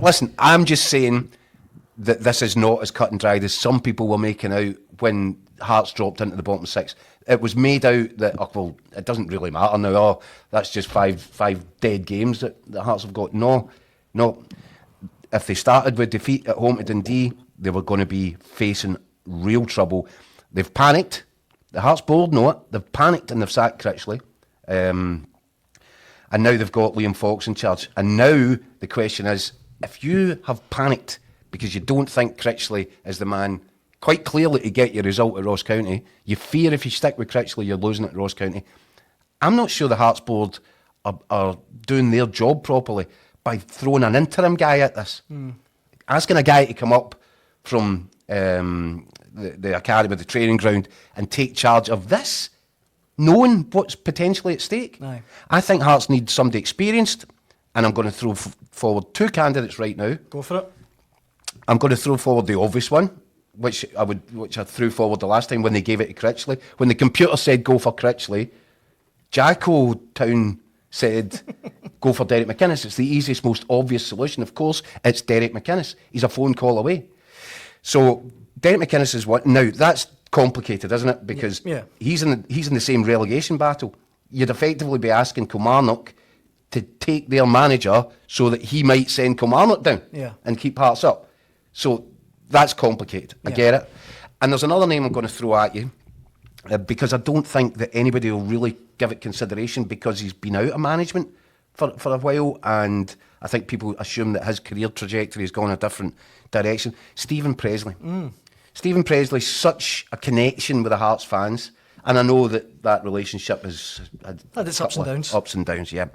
Listen, I'm just saying that this is not as cut and dried as some people were making out when Hearts dropped into the bottom six. It was made out that, oh, well, it doesn't really matter now. Oh, that's just five dead games that the Hearts have got. No. If they started with defeat at home to Dundee, they were going to be facing real trouble. They've panicked. The Hearts board know it. They've panicked and they've sacked Critchley. And now they've got Liam Fox in charge. And now the question is, if you have panicked because you don't think Critchley is the man quite clearly to get your result at Ross County, you fear if you stick with Critchley you're losing at Ross County, I'm not sure the Hearts board are doing their job properly by throwing an interim guy at this. Asking a guy to come up from the academy, the training ground, and take charge of this, knowing what's potentially at stake. Aye. I think Hearts need somebody experienced, and I'm going to throw forward two candidates right now. Go for it. I'm going to throw forward the obvious one, which I threw forward the last time when they gave it to Critchley. When the computer said go for Critchley, Jacko Town said go for Derek McInnes. It's the easiest, most obvious solution. Of course, it's Derek McInnes. He's a phone call away. So Derek McInnes is what now. That's complicated, isn't it? Because he's in the same relegation battle. You'd effectively be asking Kilmarnock to take their manager so that he might send Kilmarnock down and keep Hearts up. So that's complicated. I get it. And there's another name I'm going to throw at you because I don't think that anybody will really give it consideration because he's been out of management for a while, and I think people assume that his career trajectory has gone a different direction. Stephen Pressley. Stephen Presley's such a connection with the Hearts fans, and I know that relationship has had its ups and downs. Ups and downs, yeah.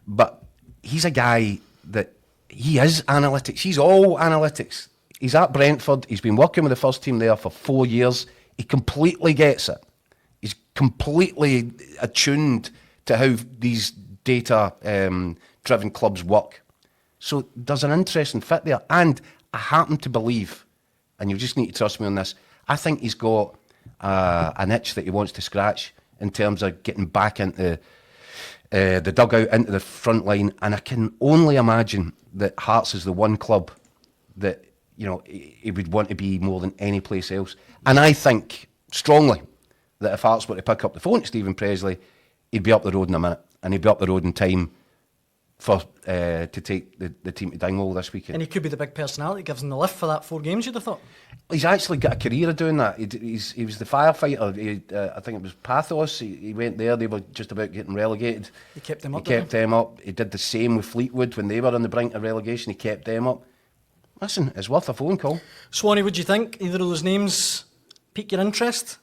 But he's a guy that he is analytics. He's all analytics. He's at Brentford. He's been working with the first team there for 4 years. He completely gets it. He's completely attuned to how these data-driven clubs work. So there's an interesting fit there. And I happen to believe, and you just need to trust me on this, I think he's got an itch that he wants to scratch in terms of getting back into the dugout, into the front line. And I can only imagine that Hearts is the one club that he would want to be more than any place else. And I think strongly that if Hearts were to pick up the phone to Stephen Pressley, he'd be up the road in a minute, and he'd be up the road in time for to take the team to Dingwall this weekend. And he could be the big personality, gives him the lift for that 4 games, you'd have thought. He's actually got a career of doing that. He was the firefighter. I think it was Pathos. He went there. They were just about getting relegated. He kept them up. He did the same with Fleetwood when they were on the brink of relegation. He kept them up. Listen, it's worth a phone call. Swanee, what do you think? Either of those names pique your interest?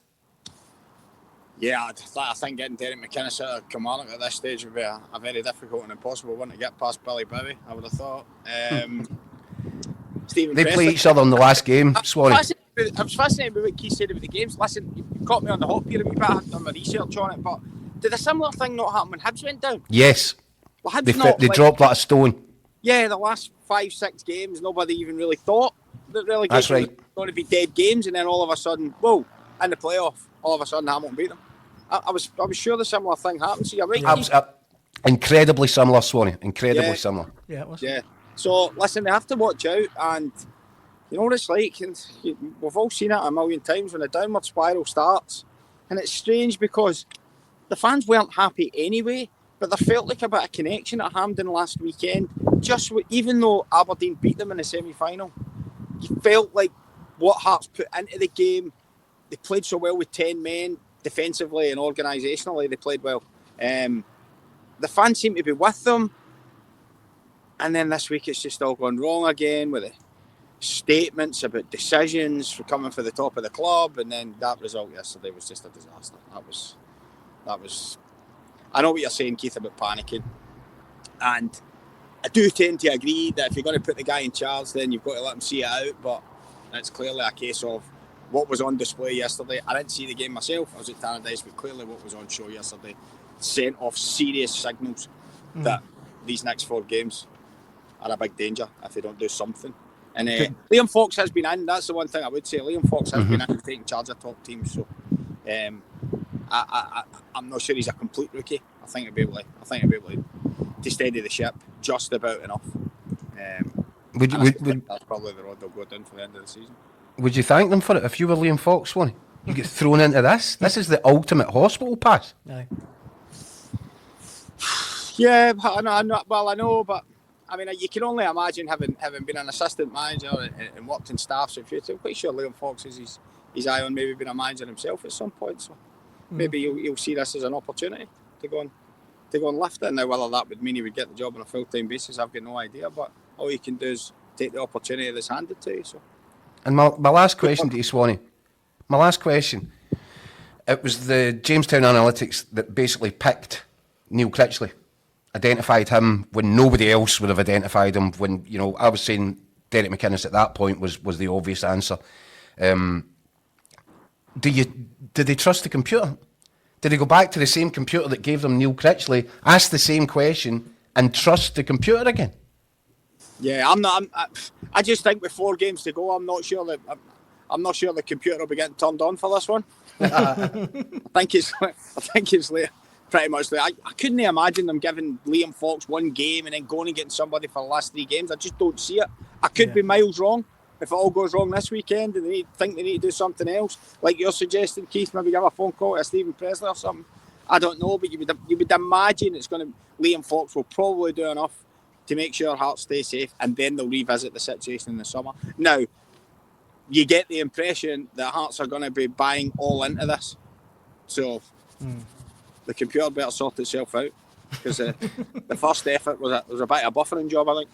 Yeah, I think getting Derek McInnes out of Kilmarnock at this stage would be a very difficult and impossible one to get past Billy Bowie, I would have thought. Stephen They Pressley, play each other in the last game, Swanee. I was fascinated with what Keith said about the games. Listen, you caught me on the hop here a wee bit. I had done my research on it, but did a similar thing not happen when Hibs went down? Yes. Well, Hibs they dropped like a stone. Yeah, the last 5-6 games, nobody even really thought that relegation was going to be dead games, and then all of a sudden, whoa, in the playoff, all of a sudden Hamilton beat them. I was sure the similar thing happened. So you're right. Incredibly similar, Swanee. Incredibly similar. Yeah, it was. Yeah. So listen, they have to watch out, and you know what it's like. And we've all seen it a million times when the downward spiral starts, and it's strange because the fans weren't happy anyway. But there felt like a bit of connection at Hampden last weekend. Even though Aberdeen beat them in the semi-final, you felt like what Hearts put into the game. They played so well with 10 men defensively and organisationally. They played well. The fans seem to be with them. And then this week it's just all gone wrong again with the statements about decisions for coming for the top of the club. And then that result yesterday was just a disaster. That was. I know what you're saying, Keith, about panicking. And I do tend to agree that if you're going to put the guy in charge, then you've got to let him see it out. But it's clearly a case of what was on display yesterday. I didn't see the game myself. I was at Tannadice, but clearly what was on show yesterday sent off serious signals that these next 4 games are a big danger if they don't do something. And Liam Fox has been in. That's the one thing I would say. Liam Fox has been in taking charge of top teams. So I'm not sure he's a complete rookie. I think he'll be able to steady the ship just about enough. That's probably the road they'll go down for the end of the season. Would you thank them for it if you were Liam Fox, Swanee? You get thrown into this. This is the ultimate hospital pass. Aye. Yeah, I know, but I mean, you can only imagine having been an assistant manager and worked in staff. So I'm quite sure Liam Fox has his eye on maybe being a manager himself at some point. So maybe he'll see this as an opportunity to go and lift it. Now, whether that would mean he would get the job on a full-time basis, I've got no idea. But all you can do is take the opportunity that's handed to you. So. And my last question to you, Swanee. My last question. It was the Jamestown Analytics that basically picked Neil Critchley, identified him when nobody else would have identified him. When, you know, I was saying Derek McInnes at that point was the obvious answer. Did they trust the computer? Did they go back to the same computer that gave them Neil Critchley, ask the same question, and trust the computer again? Yeah, I just think with 4 games to go, I'm not sure the computer will be getting turned on for this one. I think it's late, pretty much late. I couldn't imagine them giving Liam Fox 1 game and then going and getting somebody for the last 3 games. I just don't see it. I could be miles wrong. If it all goes wrong this weekend and they think they need to do something else, like you're suggesting, Keith, maybe give a phone call to Stephen Pressley or something. I don't know, but you would imagine Liam Fox will probably do enough to make sure Hearts stay safe, and then they'll revisit the situation in the summer. Now, you get the impression that Hearts are going to be buying all into this. So the computer better sort itself out, because the first effort was a bit of a buffering job, I think.